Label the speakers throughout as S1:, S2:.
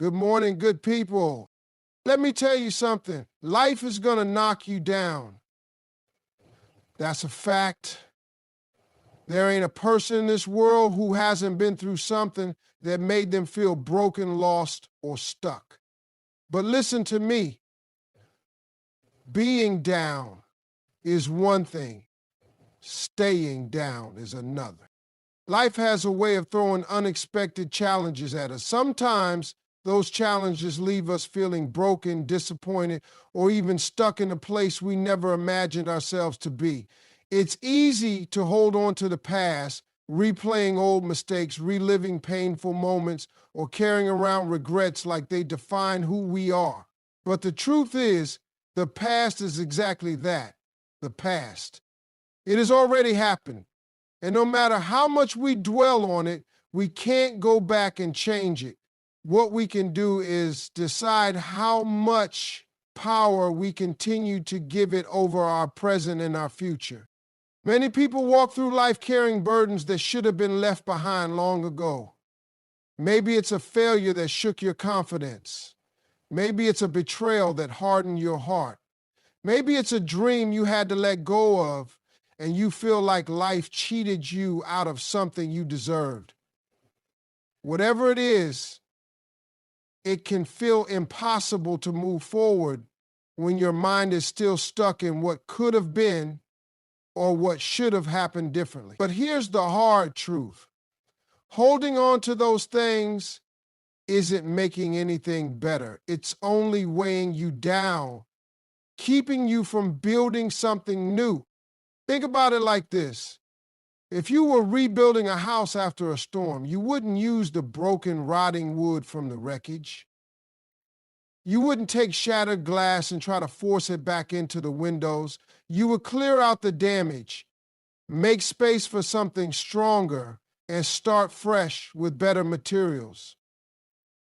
S1: Good morning, good people. Let me tell you something. Life is going to knock you down. That's a fact. There ain't a person in this world who hasn't been through something that made them feel broken, lost, or stuck. But listen to me. Being down is one thing. Staying down is another. Life has a way of throwing unexpected challenges at us. Sometimes those challenges leave us feeling broken, disappointed, or even stuck in a place we never imagined ourselves to be. It's easy to hold on to the past, replaying old mistakes, reliving painful moments, or carrying around regrets like they define who we are. But the truth is, the past is exactly that, the past. It has already happened. And no matter how much we dwell on it, we can't go back and change it. What we can do is decide how much power we continue to give it over our present and our future. Many people walk through life carrying burdens that should have been left behind long ago. Maybe it's a failure that shook your confidence. Maybe it's a betrayal that hardened your heart. Maybe it's a dream you had to let go of, and you feel like life cheated you out of something you deserved. Whatever it is, it can feel impossible to move forward when your mind is still stuck in what could have been or what should have happened differently. But here's the hard truth. Holding on to those things isn't making anything better. It's only weighing you down, keeping you from building something new. Think about it like this. If you were rebuilding a house after a storm, you wouldn't use the broken, rotting wood from the wreckage. You wouldn't take shattered glass and try to force it back into the windows. You would clear out the damage, make space for something stronger, and start fresh with better materials.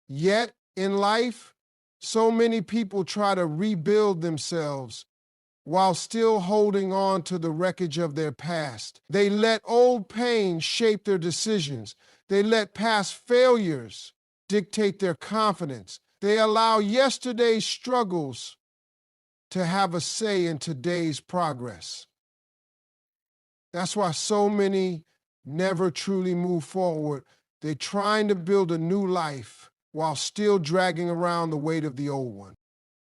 S1: Yet, in life, so many people try to rebuild themselves while still holding on to the wreckage of their past. They let old pain shape their decisions. They let past failures dictate their confidence. They allow yesterday's struggles to have a say in today's progress. That's why so many never truly move forward. They're trying to build a new life while still dragging around the weight of the old one.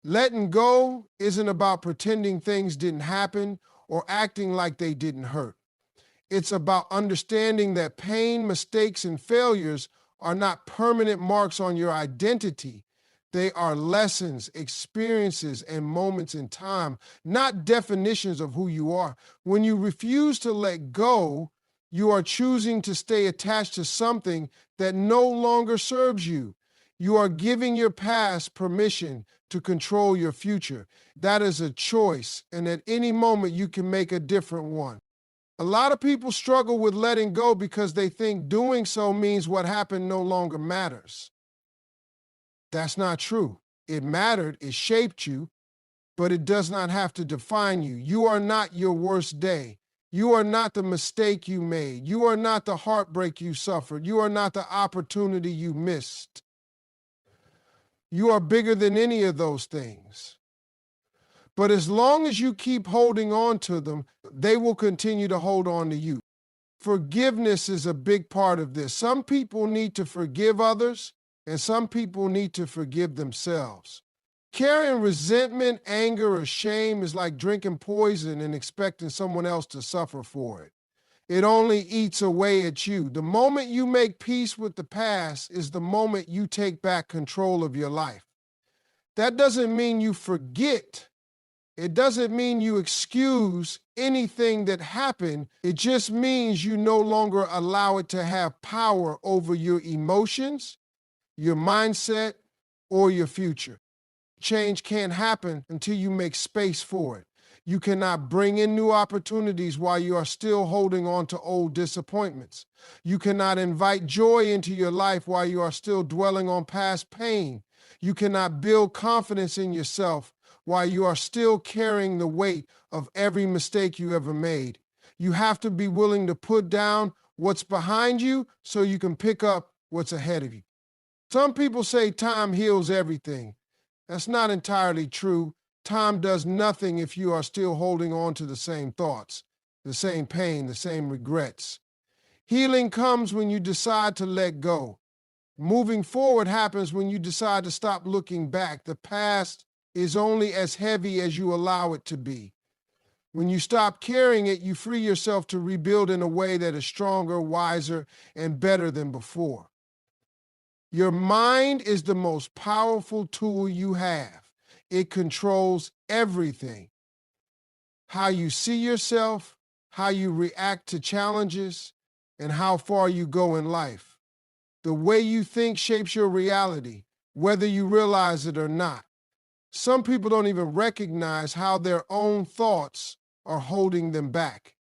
S1: Letting go isn't about pretending things didn't happen or acting like they didn't hurt. It's about understanding that pain, mistakes, and failures are not permanent marks on your identity. They are lessons, experiences, and moments in time, not definitions of who you are. When you refuse to let go, you are choosing to stay attached to something that no longer serves you. You are giving your past permission to control your future. That is a choice, and at any moment you can make a different one. A lot of people struggle with letting go because they think doing so means what happened no longer matters. That's not true. It mattered, it shaped you, but it does not have to define you. You are not your worst day. You are not the mistake you made. You are not the heartbreak you suffered. You are not the opportunity you missed. You are bigger than any of those things. But as long as you keep holding on to them, they will continue to hold on to you. Forgiveness is a big part of this. Some people need to forgive others, and some people need to forgive themselves. Carrying resentment, anger, or shame is like drinking poison and expecting someone else to suffer for it. It only eats away at you. The moment you make peace with the past is the moment you take back control of your life. That doesn't mean you forget. It doesn't mean you excuse anything that happened. It just means you no longer allow it to have power over your emotions, your mindset, or your future. Change can't happen until you make space for it. You cannot bring in new opportunities while you are still holding on to old disappointments. You cannot invite joy into your life while you are still dwelling on past pain. You cannot build confidence in yourself while you are still carrying the weight of every mistake you ever made. You have to be willing to put down what's behind you so you can pick up what's ahead of you. Some people say time heals everything. That's not entirely true. Time does nothing if you are still holding on to the same thoughts, the same pain, the same regrets. Healing comes when you decide to let go. Moving forward happens when you decide to stop looking back. The past is only as heavy as you allow it to be. When you stop carrying it, you free yourself to rebuild in a way that is stronger, wiser, and better than before. Your mind is the most powerful tool you have. It controls everything. How you see yourself, how you react to challenges, and how far you go in life. The way you think shapes your reality, whether you realize it or not. Some people don't even recognize how their own thoughts are holding them back.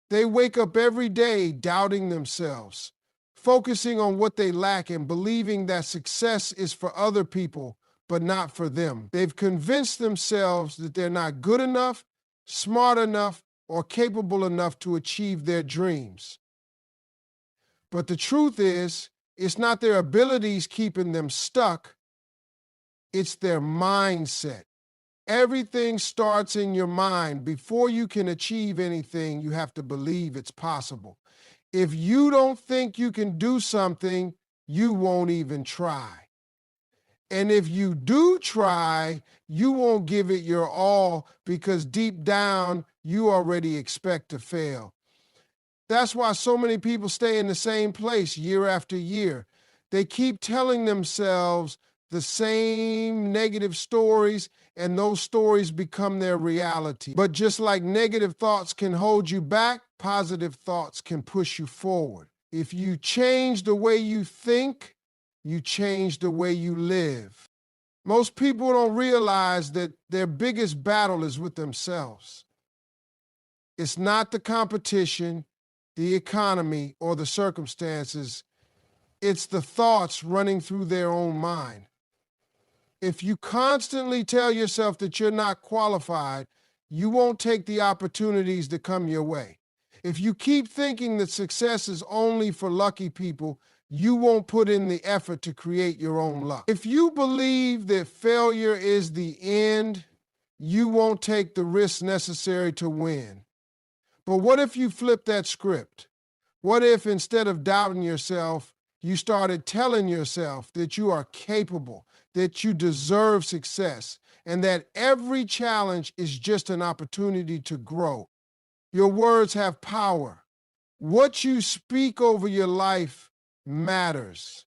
S1: They wake up every day doubting themselves, focusing on what they lack and believing that success is for other people, but not for them. They've convinced themselves that they're not good enough, smart enough, or capable enough to achieve their dreams. But the truth is, it's not their abilities keeping them stuck, it's their mindset. Everything starts in your mind. Before you can achieve anything, you have to believe it's possible. If you don't think you can do something, you won't even try. And if you do try, you won't give it your all because deep down, you already expect to fail. That's why so many people stay in the same place year after year. They keep telling themselves the same negative stories, and those stories become their reality. But just like negative thoughts can hold you back, positive thoughts can push you forward. If you change the way you think, you change the way you live. Most people don't realize that their biggest battle is with themselves. It's not the competition, the economy, or the circumstances. It's the thoughts running through their own mind. If you constantly tell yourself that you're not qualified, you won't take the opportunities that come your way. If you keep thinking that success is only for lucky people, you won't put in the effort to create your own luck. If you believe that failure is the end, you won't take the risks necessary to win. But what if you flip that script? What if instead of doubting yourself, you started telling yourself that you are capable, that you deserve success, and that every challenge is just an opportunity to grow? Your words have power. What you speak over your life matters.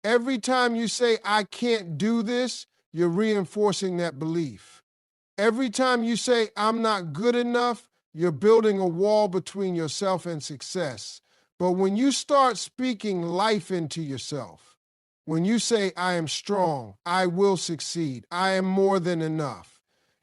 S1: Every time you say, I can't do this, you're reinforcing that belief. Every time you say, I'm not good enough, you're building a wall between yourself and success. But when you start speaking life into yourself, when you say, I am strong, I will succeed, I am more than enough,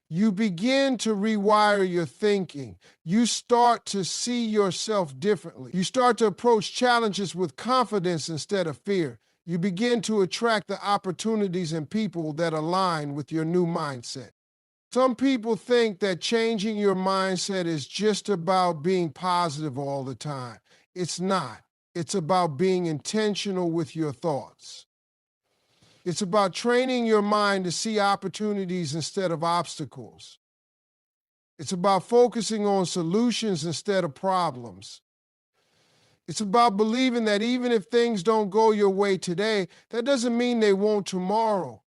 S1: you begin to rewire your thinking. You start to see yourself differently. You start to approach challenges with confidence instead of fear. You begin to attract the opportunities and people that align with your new mindset. Some people think that changing your mindset is just about being positive all the time. It's not. It's about being intentional with your thoughts. It's about training your mind to see opportunities instead of obstacles. It's about focusing on solutions instead of problems. It's about believing that even if things don't go your way today, that doesn't mean they won't tomorrow.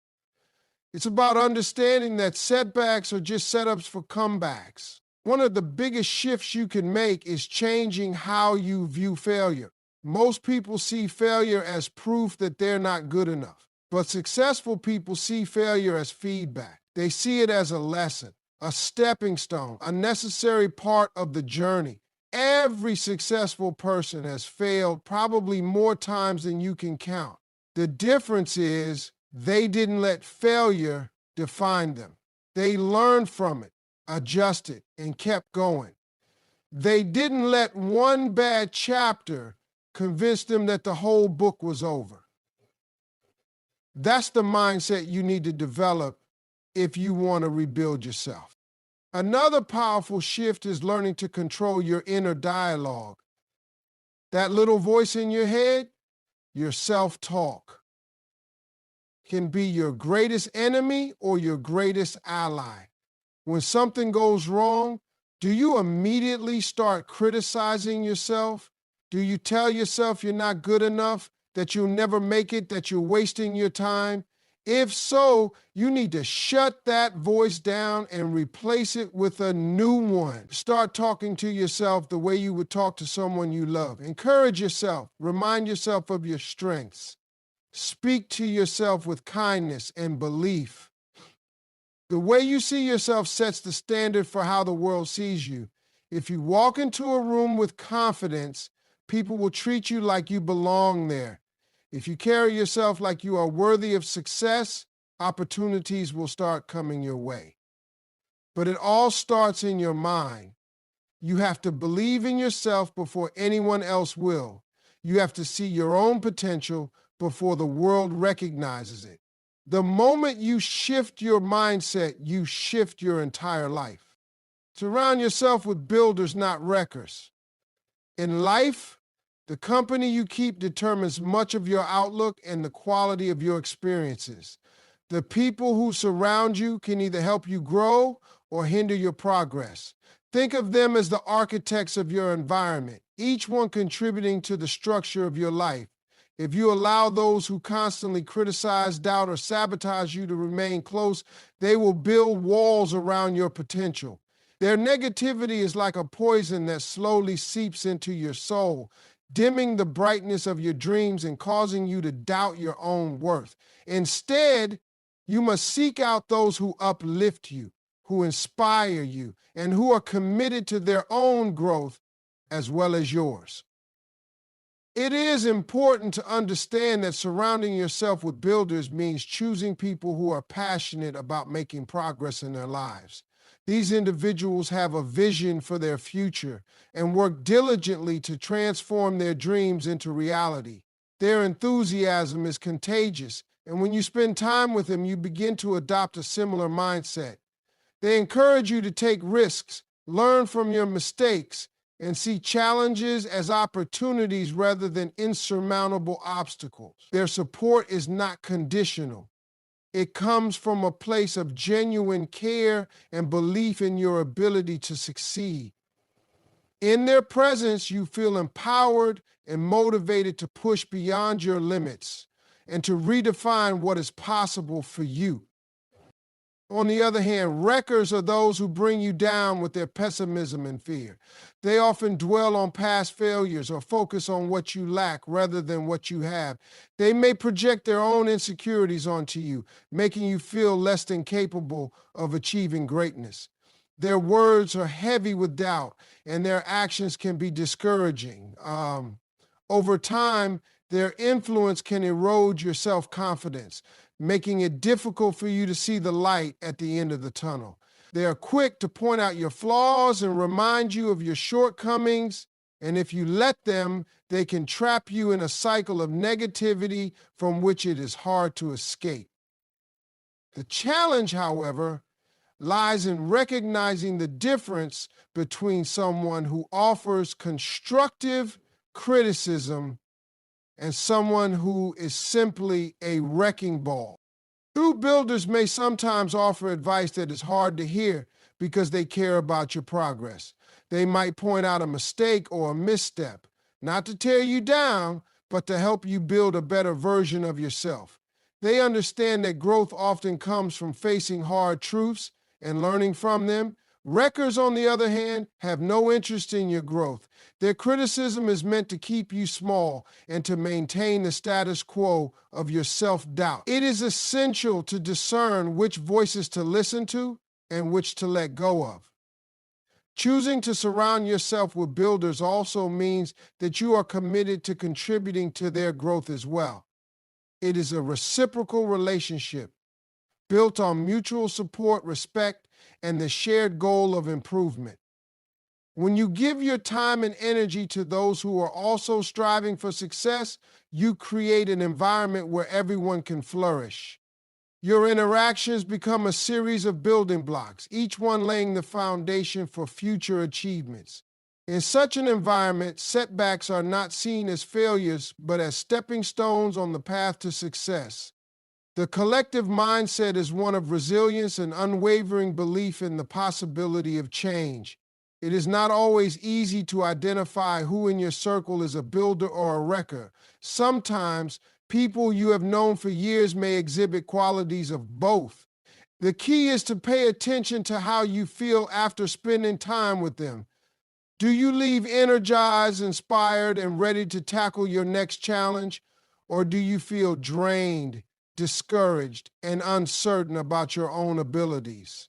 S1: It's about understanding that setbacks are just setups for comebacks. One of the biggest shifts you can make is changing how you view failure. Most people see failure as proof that they're not good enough. But successful people see failure as feedback. They see it as a lesson, a stepping stone, a necessary part of the journey. Every successful person has failed probably more times than you can count. The difference is they didn't let failure define them. They learned from it, adjusted, and kept going. They didn't let one bad chapter convince them that the whole book was over. That's the mindset you need to develop if you want to rebuild yourself. Another powerful shift is learning to control your inner dialogue. That little voice in your head, your self-talk. can be your greatest enemy or your greatest ally. When something goes wrong, do you immediately start criticizing yourself? Do you tell yourself you're not good enough, that you'll never make it, that you're wasting your time? If so, you need to shut that voice down and replace it with a new one. Start talking to yourself the way you would talk to someone you love. Encourage yourself. Remind yourself of your strengths. Speak to yourself with kindness and belief. The way you see yourself sets the standard for how the world sees you. If you walk into a room with confidence, people will treat you like you belong there. If you carry yourself like you are worthy of success, opportunities will start coming your way. But it all starts in your mind. You have to believe in yourself before anyone else will. You have to see your own potential before the world recognizes it. The moment you shift your mindset, you shift your entire life. Surround yourself with builders, not wreckers. In life, the company you keep determines much of your outlook and the quality of your experiences. The people who surround you can either help you grow or hinder your progress. Think of them as the architects of your environment, each one contributing to the structure of your life. If you allow those who constantly criticize, doubt, or sabotage you to remain close, they will build walls around your potential. Their negativity is like a poison that slowly seeps into your soul, dimming the brightness of your dreams and causing you to doubt your own worth. Instead, you must seek out those who uplift you, who inspire you, and who are committed to their own growth as well as yours. It is important to understand that surrounding yourself with builders means choosing people who are passionate about making progress in their lives. These individuals have a vision for their future and work diligently to transform their dreams into reality. Their enthusiasm is contagious, and when you spend time with them, you begin to adopt a similar mindset. They encourage you to take risks, learn from your mistakes, and see challenges as opportunities rather than insurmountable obstacles. Their support is not conditional. It comes from a place of genuine care and belief in your ability to succeed. In their presence, you feel empowered and motivated to push beyond your limits and to redefine what is possible for you. On the other hand, wreckers are those who bring you down with their pessimism and fear. They often dwell on past failures or focus on what you lack rather than what you have. They may project their own insecurities onto you, making you feel less than capable of achieving greatness. Their words are heavy with doubt, and their actions can be discouraging. Over time, their influence can erode your self-confidence, making it difficult for you to see the light at the end of the tunnel. They are quick to point out your flaws and remind you of your shortcomings, and if you let them, they can trap you in a cycle of negativity from which it is hard to escape. The challenge, however, lies in recognizing the difference between someone who offers constructive criticism and someone who is simply a wrecking ball. True builders may sometimes offer advice that is hard to hear because they care about your progress. They might point out a mistake or a misstep, not to tear you down, but to help you build a better version of yourself. They understand that growth often comes from facing hard truths and learning from them. Wreckers, on the other hand, have no interest in your growth. Their criticism is meant to keep you small and to maintain the status quo of your self-doubt. It is essential to discern which voices to listen to and which to let go of. Choosing to surround yourself with builders also means that you are committed to contributing to their growth as well. It is a reciprocal relationship built on mutual support, respect, and the shared goal of improvement. When you give your time and energy to those who are also striving for success, you create an environment where everyone can flourish. Your interactions become a series of building blocks, each one laying the foundation for future achievements. In such an environment, setbacks are not seen as failures, but as stepping stones on the path to success. The collective mindset is one of resilience and unwavering belief in the possibility of change. It is not always easy to identify who in your circle is a builder or a wrecker. Sometimes people you have known for years may exhibit qualities of both. The key is to pay attention to how you feel after spending time with them. Do you leave energized, inspired, and ready to tackle your next challenge? Or do you feel drained, discouraged, and uncertain about your own abilities?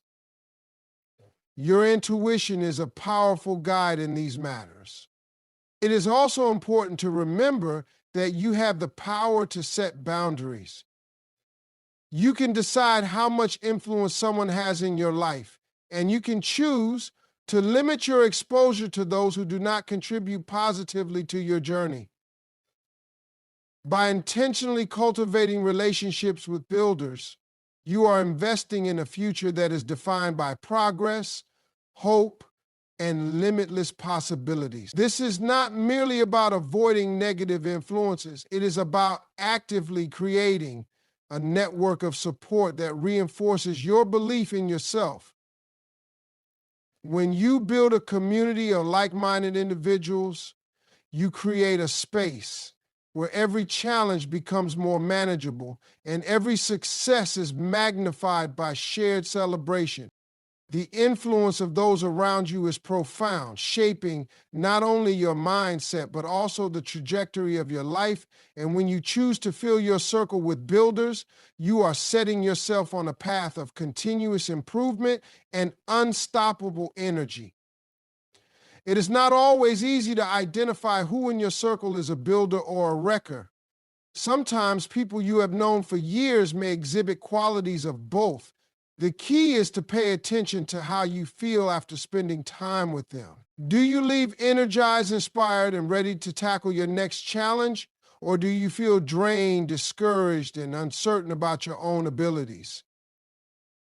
S1: Your intuition is a powerful guide in these matters. It is also important to remember that you have the power to set boundaries. You can decide how much influence someone has in your life, and you can choose to limit your exposure to those who do not contribute positively to your journey. By intentionally cultivating relationships with builders, you are investing in a future that is defined by progress, hope, and limitless possibilities. This is not merely about avoiding negative influences. It is about actively creating a network of support that reinforces your belief in yourself. When you build a community of like-minded individuals, you create a space where every challenge becomes more manageable and every success is magnified by shared celebration. The influence of those around you is profound, shaping not only your mindset, but also the trajectory of your life. And when you choose to fill your circle with builders, you are setting yourself on a path of continuous improvement and unstoppable energy. It is not always easy to identify who in your circle is a builder or a wrecker. Sometimes people you have known for years may exhibit qualities of both. The key is to pay attention to how you feel after spending time with them. Do you leave energized, inspired, and ready to tackle your next challenge? Or do you feel drained, discouraged, and uncertain about your own abilities?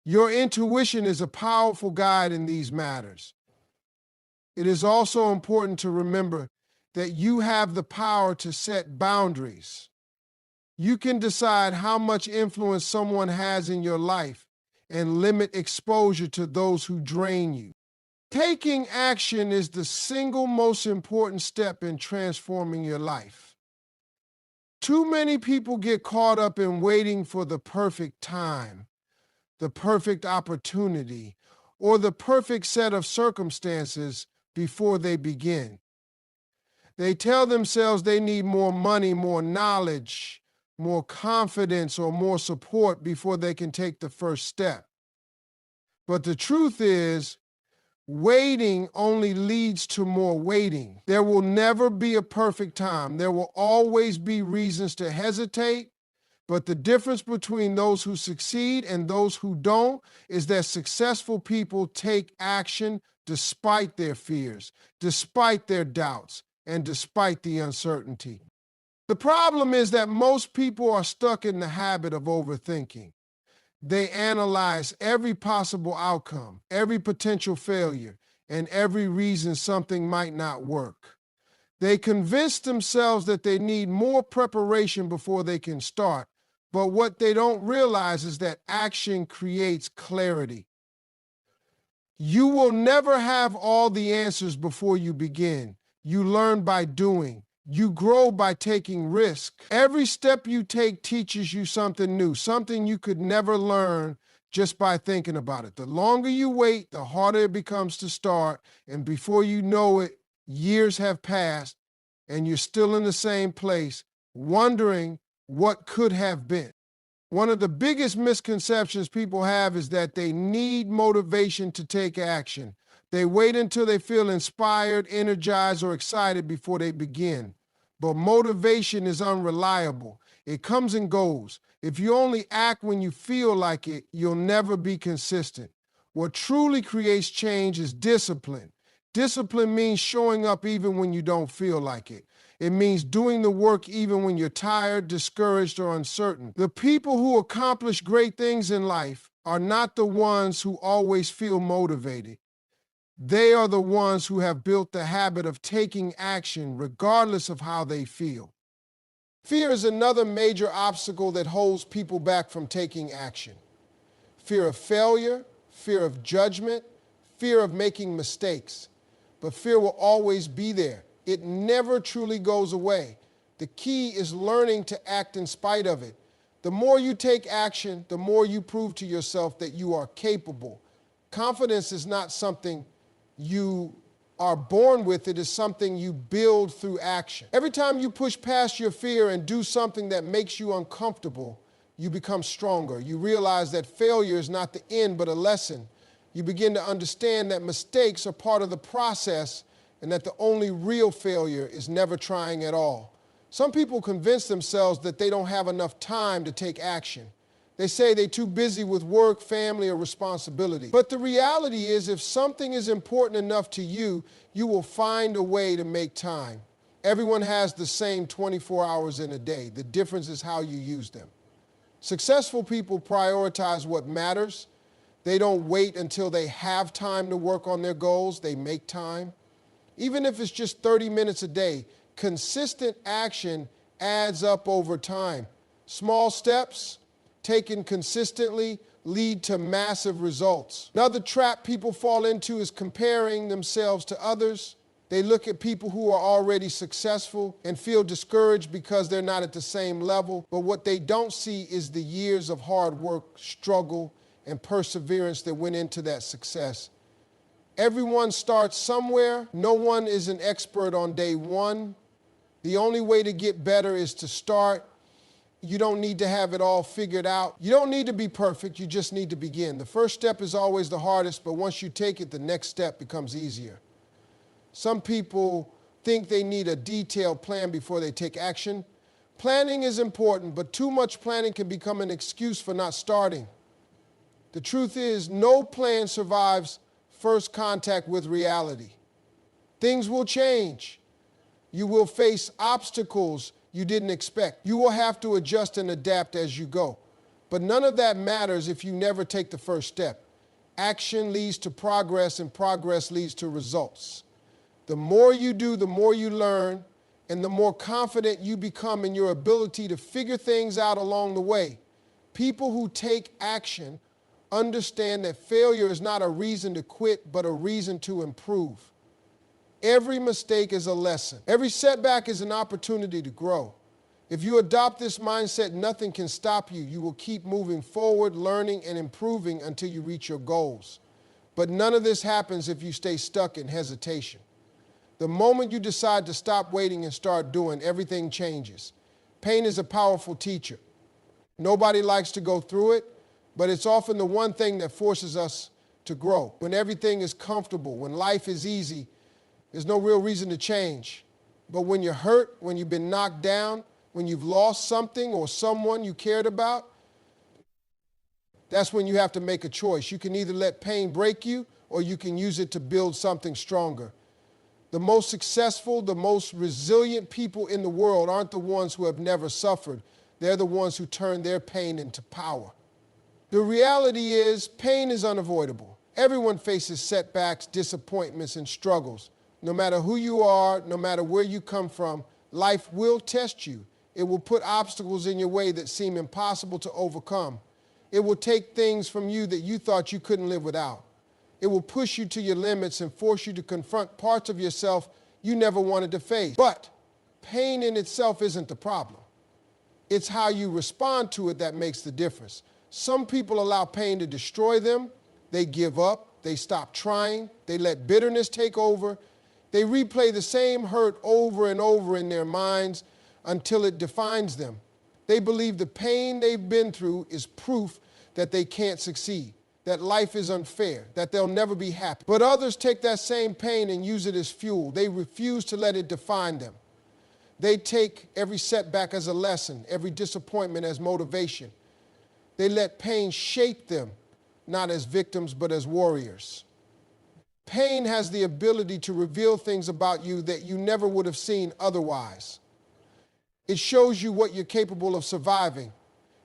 S1: Your intuition is a powerful guide in these matters. It is also important to remember that you have the power to set boundaries. You can decide how much influence someone has in your life and limit exposure to those who drain you. Taking action is the single most important step in transforming your life. Too many people get caught up in waiting for the perfect time, the perfect opportunity, or the perfect set of circumstances before they begin. They tell themselves they need more money, more knowledge, more confidence, or more support before they can take the first step. But the truth is, waiting only leads to more waiting. There will never be a perfect time. There will always be reasons to hesitate, but the difference between those who succeed and those who don't is that successful people take action despite their fears, despite their doubts, and despite the uncertainty. The problem is that most people are stuck in the habit of overthinking. They analyze every possible outcome, every potential failure, and every reason something might not work. They convince themselves that they need more preparation before they can start, but what they don't realize is that action creates clarity. You will never have all the answers before you begin. You learn by doing. You grow by taking risks. Every step you take teaches you something new, something you could never learn just by thinking about it. The longer you wait, the harder it becomes to start, and before you know it, years have passed, and you're still in the same place, wondering what could have been. One of the biggest misconceptions people have is that they need motivation to take action. They wait until they feel inspired, energized, or excited before they begin. But motivation is unreliable. It comes and goes. If you only act when you feel like it, you'll never be consistent. What truly creates change is discipline. Discipline means showing up even when you don't feel like it. It means doing the work even when you're tired, discouraged, or uncertain. The people who accomplish great things in life are not the ones who always feel motivated. They are the ones who have built the habit of taking action regardless of how they feel. Fear is another major obstacle that holds people back from taking action. Fear of failure, fear of judgment, fear of making mistakes. But fear will always be there. It never truly goes away. The key is learning to act in spite of it. The more you take action, the more you prove to yourself that you are capable. Confidence is not something you are born with, it is something you build through action. Every time you push past your fear and do something that makes you uncomfortable, you become stronger. You realize that failure is not the end, but a lesson. You begin to understand that mistakes are part of the process and that the only real failure is never trying at all. Some people convince themselves that they don't have enough time to take action. They say they're too busy with work, family, or responsibility. But the reality is, if something is important enough to you, you will find a way to make time. Everyone has the same 24 hours in a day. The difference is how you use them. Successful people prioritize what matters. They don't wait until they have time to work on their goals. They make time. Even if it's just 30 minutes a day, consistent action adds up over time. Small steps taken consistently lead to massive results. Another trap people fall into is comparing themselves to others. They look at people who are already successful and feel discouraged because they're not at the same level. But what they don't see is the years of hard work, struggle, and perseverance that went into that success. Everyone starts somewhere. No one is an expert on day one. The only way to get better is to start. You don't need to have it all figured out. You don't need to be perfect, you just need to begin. The first step is always the hardest, but once you take it, the next step becomes easier. Some people think they need a detailed plan before they take action. Planning is important, but too much planning can become an excuse for not starting. The truth is, no plan survives first contact with reality. Things will change. You will face obstacles you didn't expect. You will have to adjust and adapt as you go. But none of that matters if you never take the first step. Action leads to progress, and progress leads to results. The more you do, the more you learn, and the more confident you become in your ability to figure things out along the way. People who take action understand that failure is not a reason to quit, but a reason to improve. Every mistake is a lesson. Every setback is an opportunity to grow. If you adopt this mindset, nothing can stop you. You will keep moving forward, learning, and improving until you reach your goals. But none of this happens if you stay stuck in hesitation. The moment you decide to stop waiting and start doing, everything changes. Pain is a powerful teacher. Nobody likes to go through it, but it's often the one thing that forces us to grow. When everything is comfortable, when life is easy, there's no real reason to change. But when you're hurt, when you've been knocked down, when you've lost something or someone you cared about, that's when you have to make a choice. You can either let pain break you, or you can use it to build something stronger. The most successful, the most resilient people in the world aren't the ones who have never suffered. They're the ones who turn their pain into power. The reality is, pain is unavoidable. Everyone faces setbacks, disappointments, and struggles. No matter who you are, no matter where you come from, life will test you. It will put obstacles in your way that seem impossible to overcome. It will take things from you that you thought you couldn't live without. It will push you to your limits and force you to confront parts of yourself you never wanted to face. But pain in itself isn't the problem. It's how you respond to it that makes the difference. Some people allow pain to destroy them. They give up. They stop trying. They let bitterness take over. They replay the same hurt over and over in their minds until it defines them. They believe the pain they've been through is proof that they can't succeed, that life is unfair, that they'll never be happy. But others take that same pain and use it as fuel. They refuse to let it define them. They take every setback as a lesson, every disappointment as motivation. They let pain shape them, not as victims, but as warriors. Pain has the ability to reveal things about you that you never would have seen otherwise. It shows you what you're capable of surviving.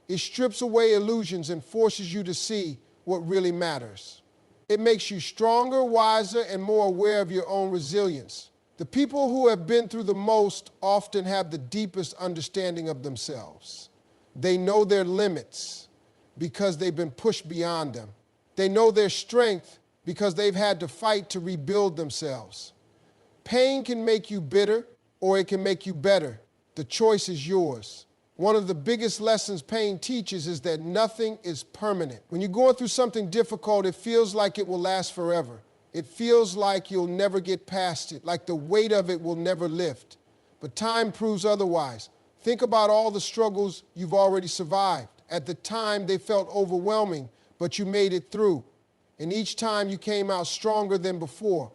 S1: It strips away illusions and forces you to see what really matters. It makes you stronger, wiser, and more aware of your own resilience. The people who have been through the most often have the deepest understanding of themselves. They know their limits because they've been pushed beyond them. They know their strength because they've had to fight to rebuild themselves. Pain can make you bitter or it can make you better. The choice is yours. One of the biggest lessons pain teaches is that nothing is permanent. When you're going through something difficult, it feels like it will last forever. It feels like you'll never get past it, like the weight of it will never lift. But time proves otherwise. Think about all the struggles you've already survived. At the time, they felt overwhelming, but you made it through. And each time you came out stronger than before.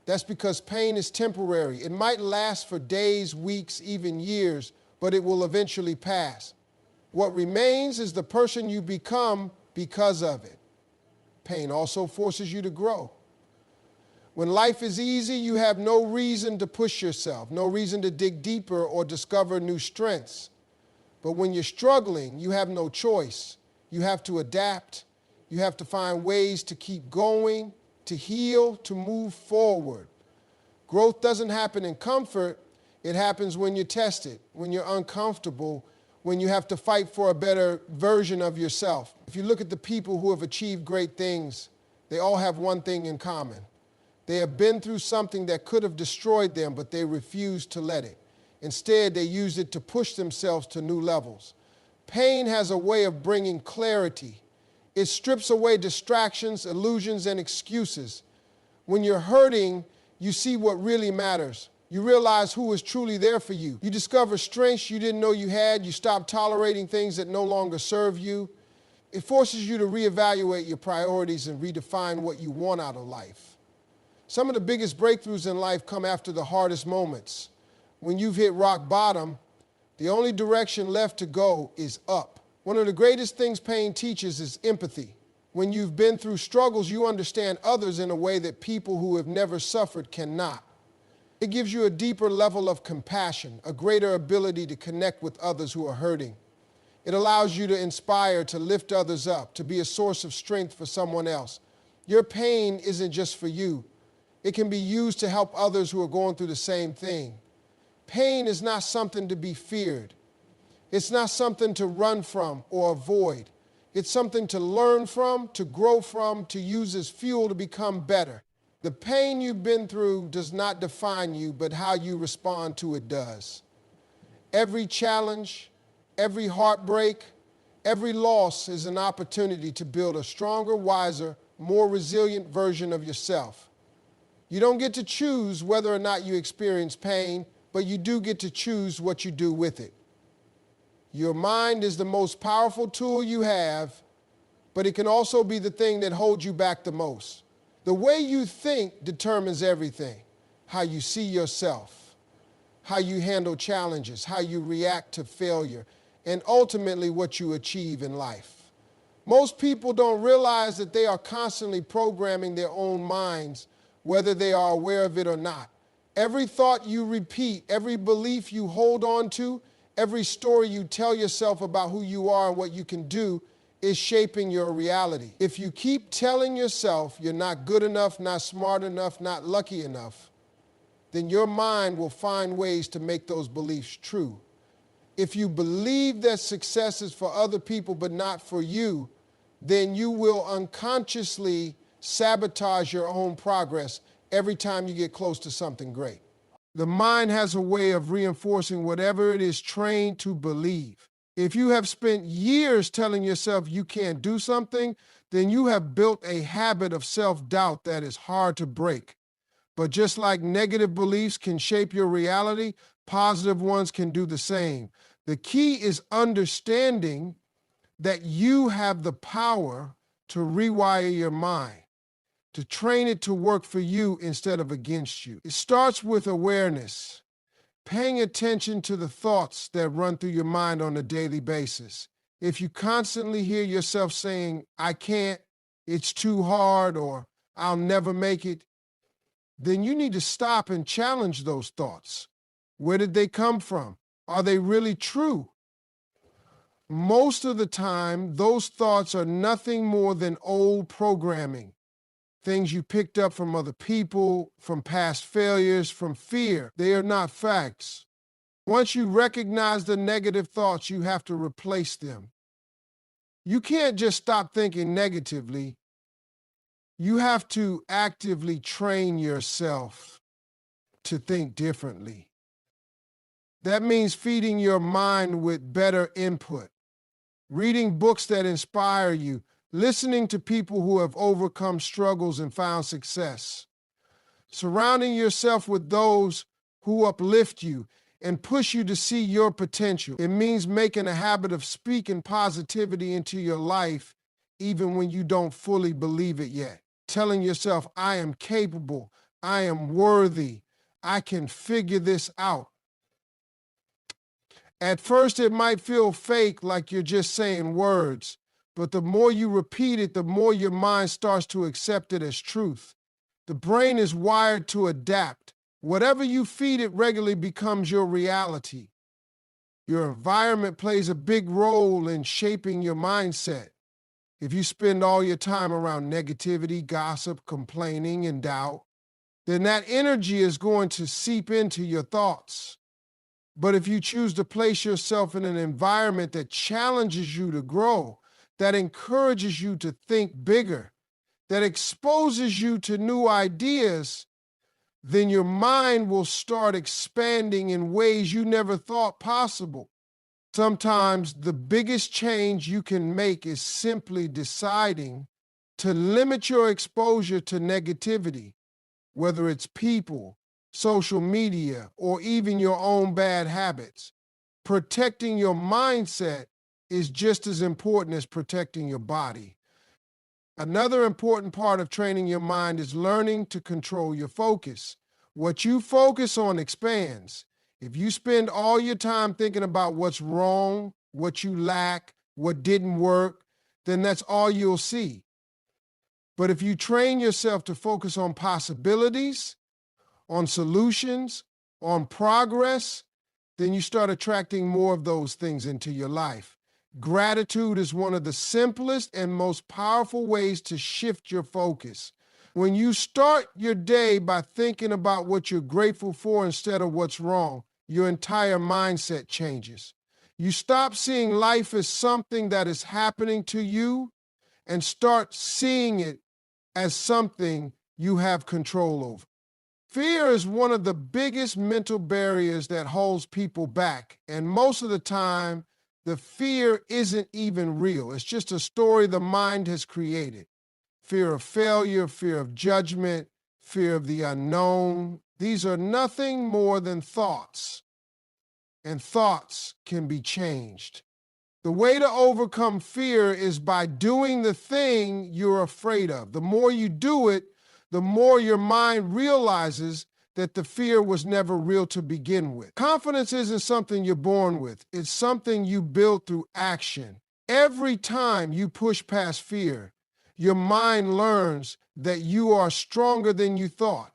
S1: That's because pain is temporary. It might last for days, weeks, even years, but it will eventually pass. What remains is the person you become because of it. Pain also forces you to grow. When life is easy, you have no reason to push yourself, no reason to dig deeper or discover new strengths. But when you're struggling, you have no choice. You have to adapt. You have to find ways to keep going, to heal, to move forward. Growth doesn't happen in comfort. It happens when you're tested, when you're uncomfortable, when you have to fight for a better version of yourself. If you look at the people who have achieved great things, they all have one thing in common. They have been through something that could have destroyed them, but they refused to let it. Instead, they used it to push themselves to new levels. Pain has a way of bringing clarity. It strips away distractions, illusions, and excuses. When you're hurting, you see what really matters. You realize who is truly there for you. You discover strengths you didn't know you had. You stop tolerating things that no longer serve you. It forces you to reevaluate your priorities and redefine what you want out of life. Some of the biggest breakthroughs in life come after the hardest moments. When you've hit rock bottom, the only direction left to go is up. One of the greatest things pain teaches is empathy. When you've been through struggles, you understand others in a way that people who have never suffered cannot. It gives you a deeper level of compassion, a greater ability to connect with others who are hurting. It allows you to inspire, to lift others up, to be a source of strength for someone else. Your pain isn't just for you. It can be used to help others who are going through the same thing. Pain is not something to be feared. It's not something to run from or avoid. It's something to learn from, to grow from, to use as fuel to become better. The pain you've been through does not define you, but how you respond to it does. Every challenge, every heartbreak, every loss is an opportunity to build a stronger, wiser, more resilient version of yourself. You don't get to choose whether or not you experience pain, but you do get to choose what you do with it. Your mind is the most powerful tool you have, but it can also be the thing that holds you back the most. The way you think determines everything. How you see yourself, how you handle challenges, how you react to failure, and ultimately what you achieve in life. Most people don't realize that they are constantly programming their own minds, whether they are aware of it or not. Every thought you repeat, every belief you hold on to, every story you tell yourself about who you are and what you can do is shaping your reality. If you keep telling yourself you're not good enough, not smart enough, not lucky enough, then your mind will find ways to make those beliefs true. If you believe that success is for other people but not for you, then you will unconsciously sabotage your own progress every time you get close to something great. The mind has a way of reinforcing whatever it is trained to believe. If you have spent years telling yourself you can't do something, then you have built a habit of self-doubt that is hard to break. But just like negative beliefs can shape your reality, positive ones can do the same. The key is understanding that you have the power to rewire your mind, to train it to work for you instead of against you. It starts with awareness, paying attention to the thoughts that run through your mind on a daily basis. If you constantly hear yourself saying, I can't, it's too hard, or I'll never make it, then you need to stop and challenge those thoughts. Where did they come from? Are they really true? Most of the time, those thoughts are nothing more than old programming, things you picked up from other people, from past failures, from fear. They are not facts. Once you recognize the negative thoughts, you have to replace them. You can't just stop thinking negatively. You have to actively train yourself to think differently. That means feeding your mind with better input, reading books that inspire you, listening to people who have overcome struggles and found success, surrounding yourself with those who uplift you and push you to see your potential. It means making a habit of speaking positivity into your life even when you don't fully believe it yet. Telling yourself, I am capable, I am worthy, I can figure this out. At first, it might feel fake, like you're just saying words, but the more you repeat it, the more your mind starts to accept it as truth. The brain is wired to adapt. Whatever you feed it regularly becomes your reality. Your environment plays a big role in shaping your mindset. If you spend all your time around negativity, gossip, complaining, and doubt, then that energy is going to seep into your thoughts. But if you choose to place yourself in an environment that challenges you to grow, that encourages you to think bigger, that exposes you to new ideas, then your mind will start expanding in ways you never thought possible. Sometimes the biggest change you can make is simply deciding to limit your exposure to negativity, whether it's people, social media, or even your own bad habits. Protecting your mindset is just as important as protecting your body. Another important part of training your mind is learning to control your focus. What you focus on expands. If you spend all your time thinking about what's wrong, what you lack, what didn't work, then that's all you'll see. But if you train yourself to focus on possibilities, on solutions, on progress, then you start attracting more of those things into your life. Gratitude is one of the simplest and most powerful ways to shift your focus. When you start your day by thinking about what you're grateful for instead of what's wrong, your entire mindset changes. You stop seeing life as something that is happening to you and start seeing it as something you have control over. Fear is one of the biggest mental barriers that holds people back, and most of the time, the fear isn't even real. It's just a story the mind has created. Fear of failure, fear of judgment, fear of the unknown. These are nothing more than thoughts, and thoughts can be changed. The way to overcome fear is by doing the thing you're afraid of. The more you do it, the more your mind realizes that the fear was never real to begin with. Confidence isn't something you're born with. It's something you build through action. Every time you push past fear, your mind learns that you are stronger than you thought.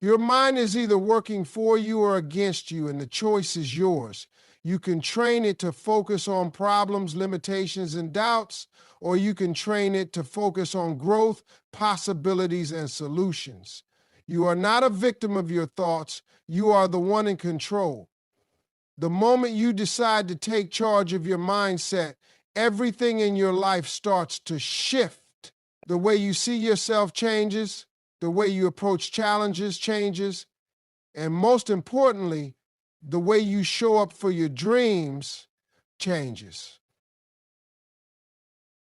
S1: Your mind is either working for you or against you, and the choice is yours. You can train it to focus on problems, limitations, and doubts, or you can train it to focus on growth, possibilities, and solutions. You are not a victim of your thoughts. You are the one in control. The moment you decide to take charge of your mindset, everything in your life starts to shift. The way you see yourself changes, the way you approach challenges changes, and most importantly, the way you show up for your dreams changes.